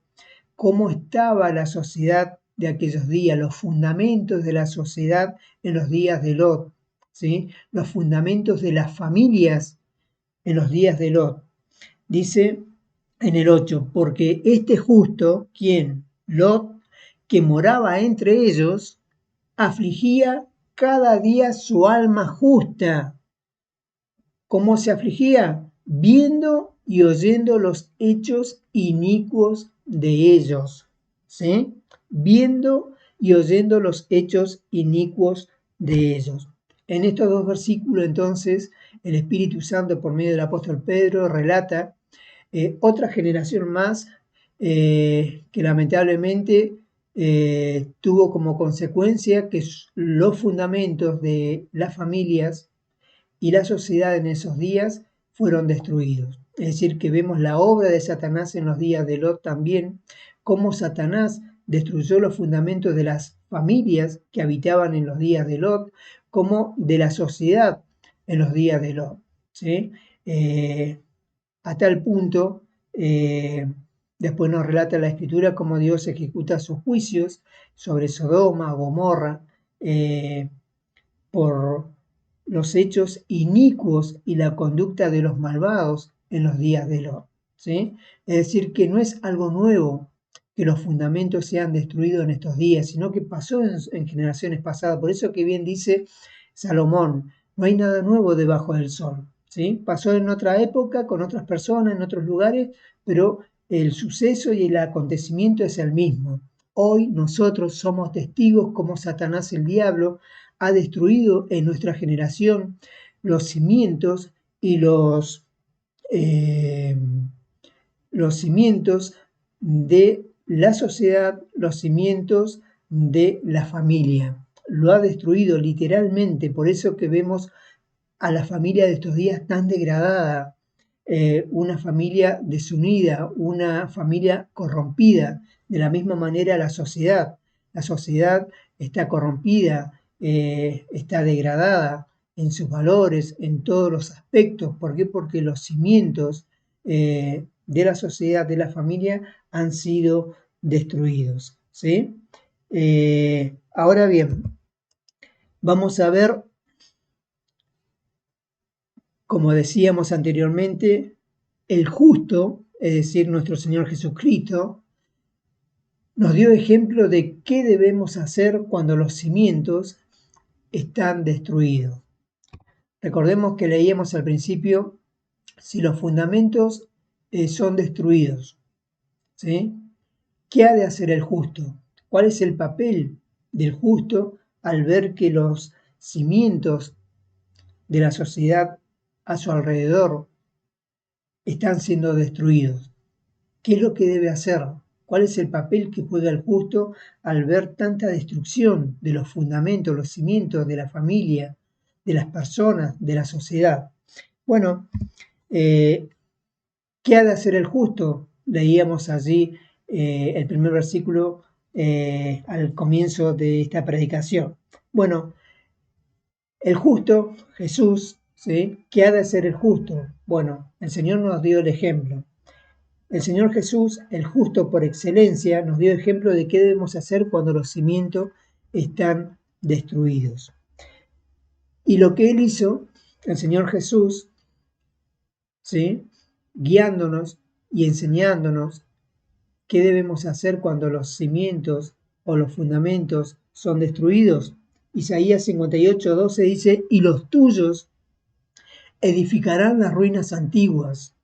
cómo estaba la sociedad de aquellos días, los fundamentos de la sociedad en los días de Lot, ¿sí? Los fundamentos de las familias en los días de Lot. Dice en el 8, porque este justo, ¿quién? Lot, que moraba entre ellos, afligía cada día su alma justa. ¿Cómo se afligía? Viendo y oyendo los hechos inicuos de ellos. ¿Sí? Viendo y oyendo los hechos inicuos de ellos. En estos dos versículos, entonces, el Espíritu Santo, por medio del apóstol Pedro, relata otra generación más que lamentablemente tuvo como consecuencia que los fundamentos de las familias y la sociedad en esos días fueron destruidos. Es decir, que vemos la obra de Satanás en los días de Lot también, cómo Satanás destruyó los fundamentos de las familias que habitaban en los días de Lot, como de la sociedad en los días de Lot. ¿Sí? A tal punto, después nos relata la Escritura cómo Dios ejecuta sus juicios sobre Sodoma, Gomorra, por los hechos inicuos y la conducta de los malvados en los días de Lot, ¿sí? Es decir, que no es algo nuevo que los fundamentos sean destruidos en estos días, sino que pasó en generaciones pasadas. Por eso que bien dice Salomón, no hay nada nuevo debajo del sol, ¿sí? Pasó en otra época, con otras personas, en otros lugares, pero el suceso y el acontecimiento es el mismo. Hoy nosotros somos testigos como Satanás, el diablo, ha destruido en nuestra generación los cimientos y eh, los cimientos de la sociedad, los cimientos de la familia. Lo ha destruido literalmente, por eso que vemos a la familia de estos días tan degradada, una familia desunida, una familia corrompida. De la misma manera la sociedad está corrompida, está degradada en sus valores, en todos los aspectos. ¿Por qué? Porque los cimientos de la sociedad, de la familia, han sido destruidos, ¿sí? Ahora bien, vamos a ver, como decíamos anteriormente, el justo, es decir, nuestro Señor Jesucristo, nos dio ejemplo de qué debemos hacer cuando los cimientos están destruidos. Recordemos que leíamos al principio, si los fundamentos son destruidos, ¿sí? ¿Qué ha de hacer el justo? ¿Cuál es el papel del justo al ver que los cimientos de la sociedad a su alrededor están siendo destruidos? ¿Qué es lo que debe hacer? ¿Cuál es el papel que juega el justo al ver tanta destrucción de los fundamentos, los cimientos de la familia, de las personas, de la sociedad? Bueno, ¿qué ha de hacer el justo? Leíamos allí el primer versículo al comienzo de esta predicación. Bueno, el justo, Jesús, ¿sí? ¿Qué ha de hacer el justo? Bueno, el Señor nos dio el ejemplo. El Señor Jesús, el justo por excelencia, nos dio ejemplo de qué debemos hacer cuando los cimientos están destruidos. Y lo que Él hizo, el Señor Jesús, ¿sí? Guiándonos y enseñándonos qué debemos hacer cuando los cimientos o los fundamentos son destruidos. Isaías 58:12 dice, y los tuyos edificarán las ruinas antiguas.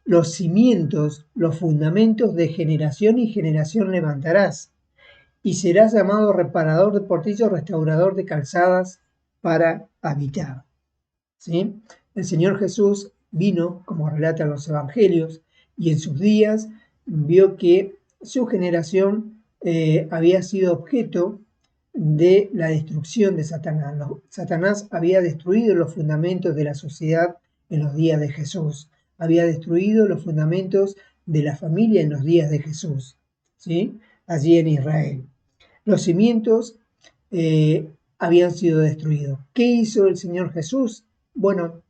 Los cimientos, los fundamentos de generación y generación levantarás, y serás llamado reparador de portillos, restaurador de calzadas para habitar. ¿Sí? El Señor Jesús vino, como relatan los evangelios, y en sus días vio que su generación había sido objeto de la destrucción de Satanás. Satanás había destruido los fundamentos de la sociedad en los días de Jesús. Había destruido los fundamentos de la familia en los días de Jesús, ¿sí? Allí en Israel. Los cimientos habían sido destruidos. ¿Qué hizo el Señor Jesús? Bueno,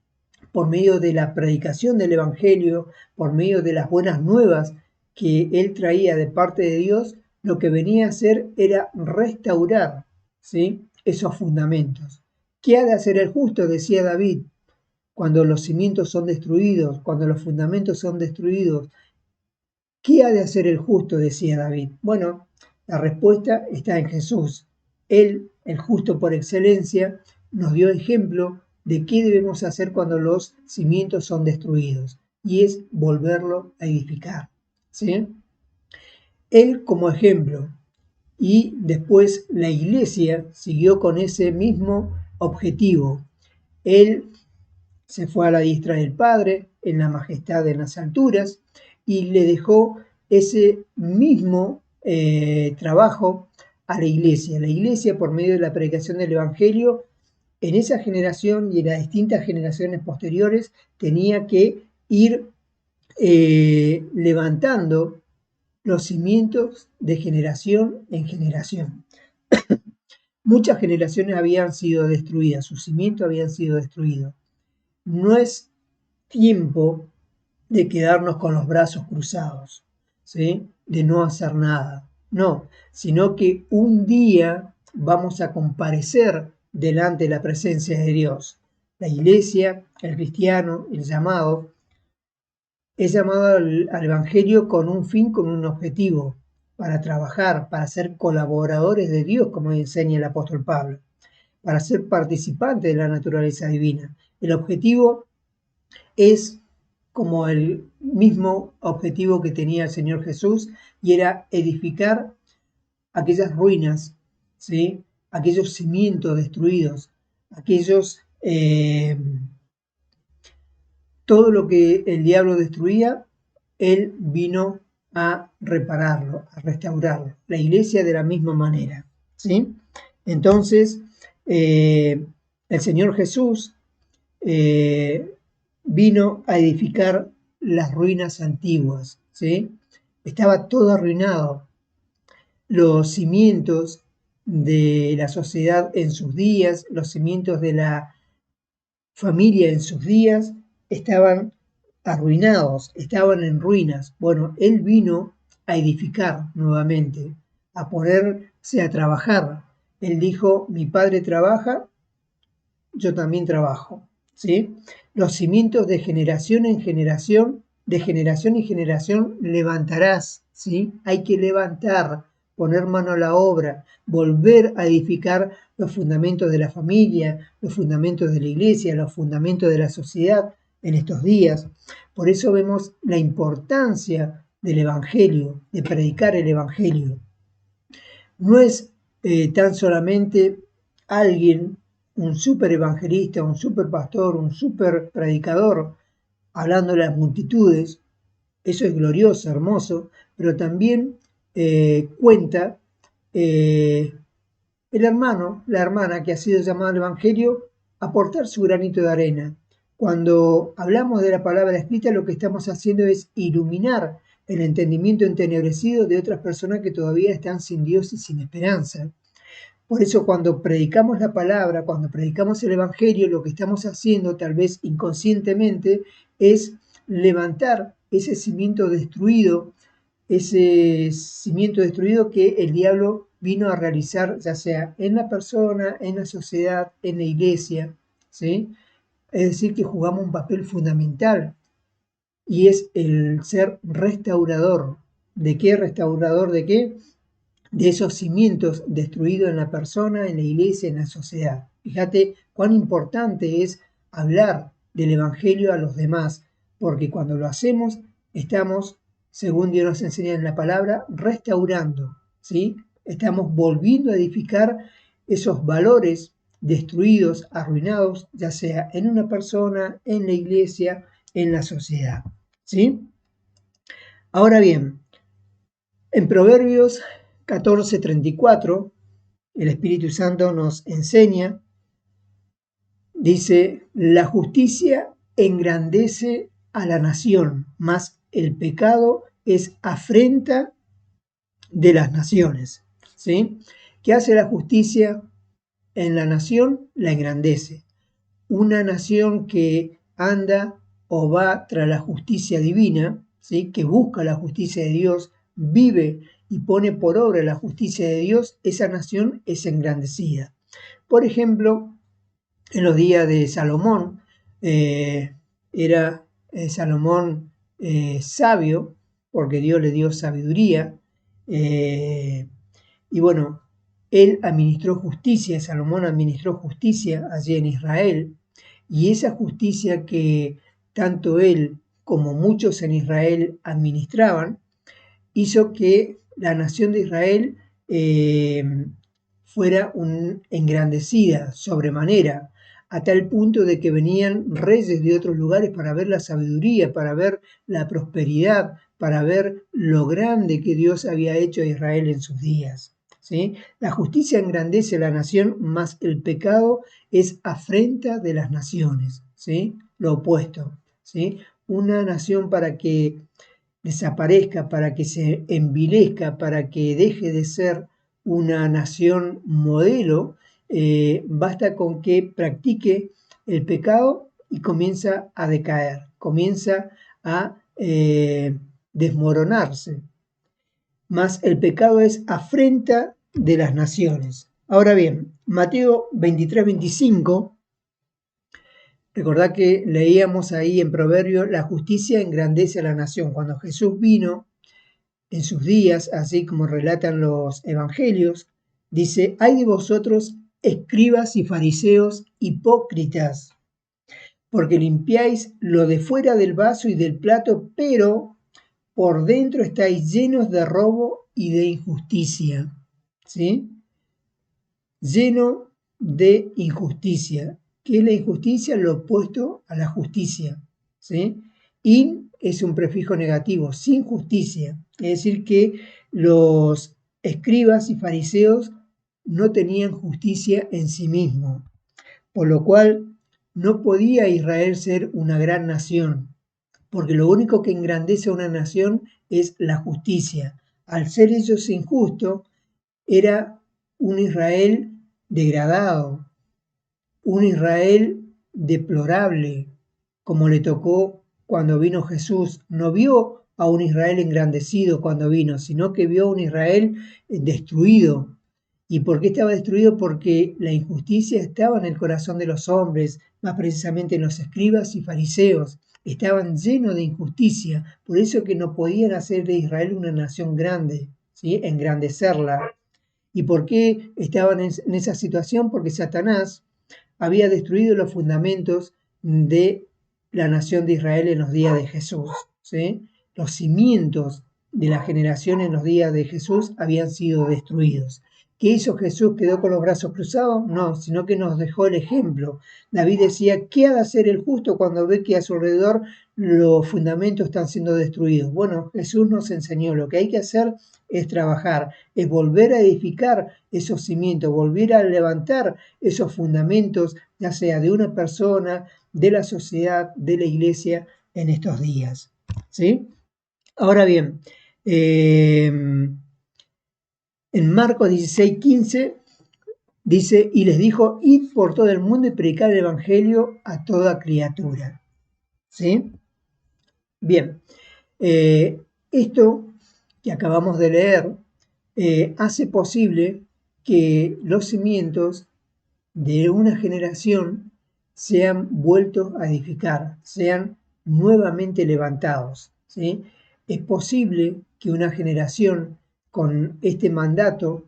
por medio de la predicación del Evangelio, por medio de las buenas nuevas que Él traía de parte de Dios, lo que venía a hacer era restaurar, ¿sí? Esos fundamentos. ¿Qué ha de hacer el justo? Decía David. Cuando los cimientos son destruidos, cuando los fundamentos son destruidos, ¿qué ha de hacer el justo? Decía David. Bueno, la respuesta está en Jesús. Él, el justo por excelencia, nos dio ejemplo de qué debemos hacer cuando los cimientos son destruidos, y es volverlo a edificar, ¿sí? Él como ejemplo, y después la iglesia siguió con ese mismo objetivo. Él se fue a la diestra del Padre, en la majestad en las alturas, y le dejó ese mismo trabajo a la iglesia. La iglesia, por medio de la predicación del Evangelio, en esa generación y en las distintas generaciones posteriores, tenía que ir levantando los cimientos de generación en generación. Muchas generaciones habían sido destruidas, sus cimientos habían sido destruidos. No es tiempo de quedarnos con los brazos cruzados, ¿sí? De no hacer nada, no, sino que un día vamos a comparecer delante de la presencia de Dios. La iglesia, el cristiano, el llamado, es llamado al Evangelio con un fin, con un objetivo, para trabajar, para ser colaboradores de Dios, como enseña el apóstol Pablo, para ser participantes de la naturaleza divina. El objetivo es como el mismo objetivo que tenía el Señor Jesús, y era edificar aquellas ruinas, ¿sí? Aquellos cimientos destruidos, aquellos, todo lo que el diablo destruía, él vino a repararlo, a restaurarlo. La iglesia de la misma manera, ¿sí? Entonces, el Señor Jesús vino a edificar las ruinas antiguas, ¿sí? Estaba todo arruinado. Los cimientos de la sociedad en sus días, los cimientos de la familia en sus días estaban arruinados, estaban en ruinas. Bueno, él vino a edificar nuevamente, a ponerse a trabajar. Él dijo, mi padre trabaja, yo también trabajo, ¿sí? Los cimientos de generación en generación, de generación en generación levantarás, ¿sí? Hay que levantar, poner mano a la obra, volver a edificar los fundamentos de la familia, los fundamentos de la iglesia, los fundamentos de la sociedad en estos días. Por eso vemos la importancia del Evangelio, de predicar el Evangelio. No es tan solamente alguien, un super evangelista, un super pastor, un super predicador, hablando a las multitudes. Eso es glorioso, hermoso, pero también cuenta el hermano, la hermana que ha sido llamada al Evangelio, aportar su granito de arena. Cuando hablamos de la palabra escrita, lo que estamos haciendo es iluminar el entendimiento entenebrecido de otras personas que todavía están sin Dios y sin esperanza. Por eso cuando predicamos la palabra, cuando predicamos el Evangelio, lo que estamos haciendo, tal vez inconscientemente, es levantar ese cimiento destruido que el diablo vino a realizar, ya sea en la persona, en la sociedad, en la iglesia, ¿sí? Es decir, que jugamos un papel fundamental, y es el ser restaurador. ¿De qué restaurador? ¿De qué? De esos cimientos destruidos en la persona, en la iglesia, en la sociedad. Fíjate cuán importante es hablar del Evangelio a los demás, porque cuando lo hacemos, estamos, según Dios nos enseña en la palabra, restaurando, ¿sí? Estamos volviendo a edificar esos valores destruidos, arruinados, ya sea en una persona, en la iglesia, en la sociedad, ¿sí? Ahora bien, en Proverbios 14:34, el Espíritu Santo nos enseña, dice, la justicia engrandece a la nación, mas el pecado es afrenta de las naciones, ¿sí? ¿Qué hace la justicia en la nación? La engrandece. Una nación que anda o va tras la justicia divina, ¿sí? Que busca la justicia de Dios, vive y pone por obra la justicia de Dios, esa nación es engrandecida. Por ejemplo, en los días de Salomón, era Salomón sabio, porque Dios le dio sabiduría, y bueno, él administró justicia, Salomón administró justicia allí en Israel, y esa justicia que tanto él como muchos en Israel administraban, hizo que la nación de Israel fuera engrandecida sobremanera, a tal punto de que venían reyes de otros lugares para ver la sabiduría, para ver la prosperidad, para ver lo grande que Dios había hecho a Israel en sus días, ¿sí? La justicia engrandece a la nación, mas el pecado es afrenta de las naciones, ¿sí? Lo opuesto, ¿sí? Una nación para que desaparezca, para que se envilezca, para que deje de ser una nación modelo, basta con que practique el pecado y comienza a decaer, comienza a desmoronarse. Mas el pecado es afrenta de las naciones. Ahora bien, Mateo 23-25, recordad que leíamos ahí en Proverbio, la justicia engrandece a la nación. Cuando Jesús vino en sus días, así como relatan los evangelios, dice, hay de vosotros escribas y fariseos hipócritas, porque limpiáis lo de fuera del vaso y del plato, pero por dentro estáis llenos de robo y de injusticia. ¿Sí? Lleno de injusticia. ¿Qué es la injusticia? Lo opuesto a la justicia. ¿Sí? In es un prefijo negativo, sin justicia. Es decir, que los escribas y fariseos no tenían justicia en sí mismos, por lo cual no podía Israel ser una gran nación, porque lo único que engrandece a una nación es la justicia. Al ser ellos injustos, era un Israel degradado, un Israel deplorable, como le tocó cuando vino Jesús. No vio a un Israel engrandecido cuando vino, sino que vio a un Israel destruido. ¿Y por qué estaba destruido? Porque la injusticia estaba en el corazón de los hombres, más precisamente en los escribas y fariseos. Estaban llenos de injusticia, por eso que no podían hacer de Israel una nación grande, ¿sí? Engrandecerla. ¿Y por qué estaban en esa situación? Porque Satanás había destruido los fundamentos de la nación de Israel en los días de Jesús. ¿Sí? Los cimientos de la generación en los días de Jesús habían sido destruidos. ¿Qué hizo Jesús? ¿Quedó con los brazos cruzados? No, sino que nos dejó el ejemplo. David decía, ¿qué ha de hacer el justo cuando ve que a su alrededor los fundamentos están siendo destruidos? Bueno, Jesús nos enseñó, lo que hay que hacer es trabajar, es volver a edificar esos cimientos, volver a levantar esos fundamentos, ya sea de una persona, de la sociedad, de la iglesia en estos días. ¿Sí? Ahora bien, en Marcos 16:15 dice, y les dijo, id por todo el mundo y predicar el evangelio a toda criatura. ¿Sí? Bien, esto que acabamos de leer hace posible que los cimientos de una generación sean vueltos a edificar, sean nuevamente levantados. ¿Sí? Es posible que una generación con este mandato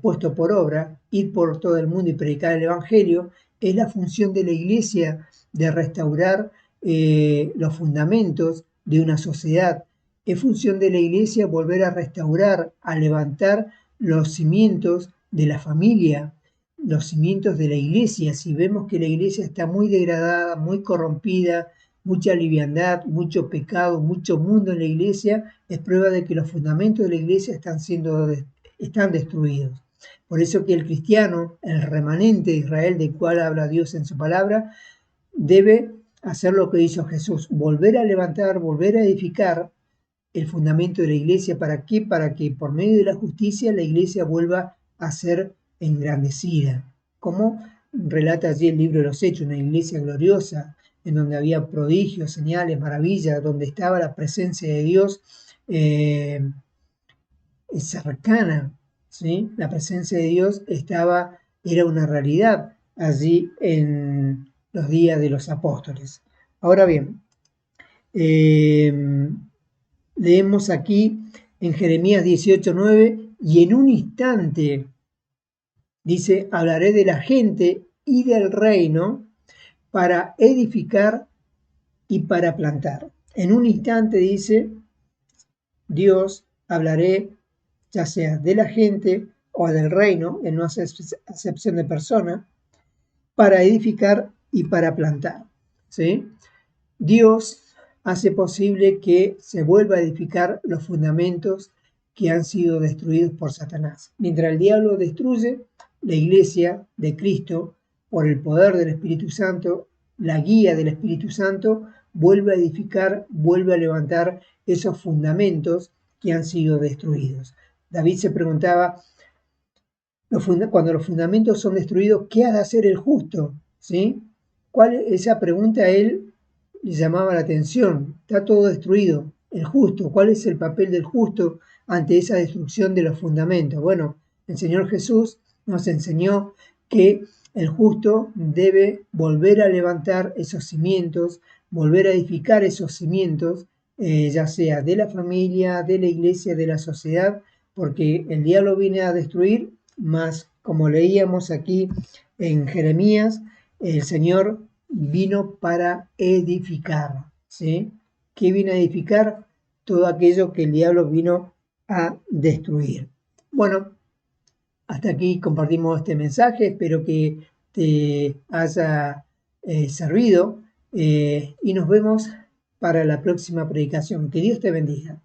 puesto por obra, ir por todo el mundo y predicar el Evangelio, es la función de la Iglesia de restaurar los fundamentos de una sociedad. Es función de la Iglesia volver a restaurar, a levantar los cimientos de la familia, los cimientos de la iglesia. Si vemos que la iglesia está muy degradada, muy corrompida, mucha liviandad, mucho pecado, mucho mundo en la iglesia, es prueba de que los fundamentos de la iglesia están destruidos. Por eso que el cristiano, el remanente de Israel del cual habla Dios en su palabra, debe hacer lo que hizo Jesús, volver a levantar, volver a edificar el fundamento de la iglesia. ¿Para qué? Para que por medio de la justicia la iglesia vuelva a ser engrandecida. Como relata allí el libro de los Hechos, una iglesia gloriosa, en donde había prodigios, señales, maravillas, donde estaba la presencia de Dios cercana. ¿Sí? La presencia de Dios era una realidad allí en los días de los apóstoles. Ahora bien, leemos aquí en Jeremías 18:9, y en un instante, dice, hablaré de la gente y del reino para edificar y para plantar. En un instante, dice Dios, hablaré ya sea de la gente o del reino, en no hace acepción de persona, para edificar y para plantar. ¿Sí? Dios hace posible que se vuelva a edificar los fundamentos que han sido destruidos por Satanás. Mientras el diablo destruye, la iglesia de Cristo, por el poder del Espíritu Santo, la guía del Espíritu Santo, vuelve a edificar, vuelve a levantar esos fundamentos que han sido destruidos. David se preguntaba, cuando los fundamentos son destruidos, ¿qué ha de hacer el justo? ¿Sí? Esa pregunta a él le llamaba la atención. Está todo destruido. El justo, ¿cuál es el papel del justo ante esa destrucción de los fundamentos? Bueno, el Señor Jesús nos enseñó que el justo debe volver a levantar esos cimientos, volver a edificar esos cimientos, ya sea de la familia, de la iglesia, de la sociedad, porque el diablo viene a destruir, más como leíamos aquí en Jeremías, el Señor vino para edificar, ¿sí? ¿Qué vino a edificar? Todo aquello que el diablo vino a destruir. Bueno, hasta aquí compartimos este mensaje, espero que te haya servido y nos vemos para la próxima predicación. Que Dios te bendiga.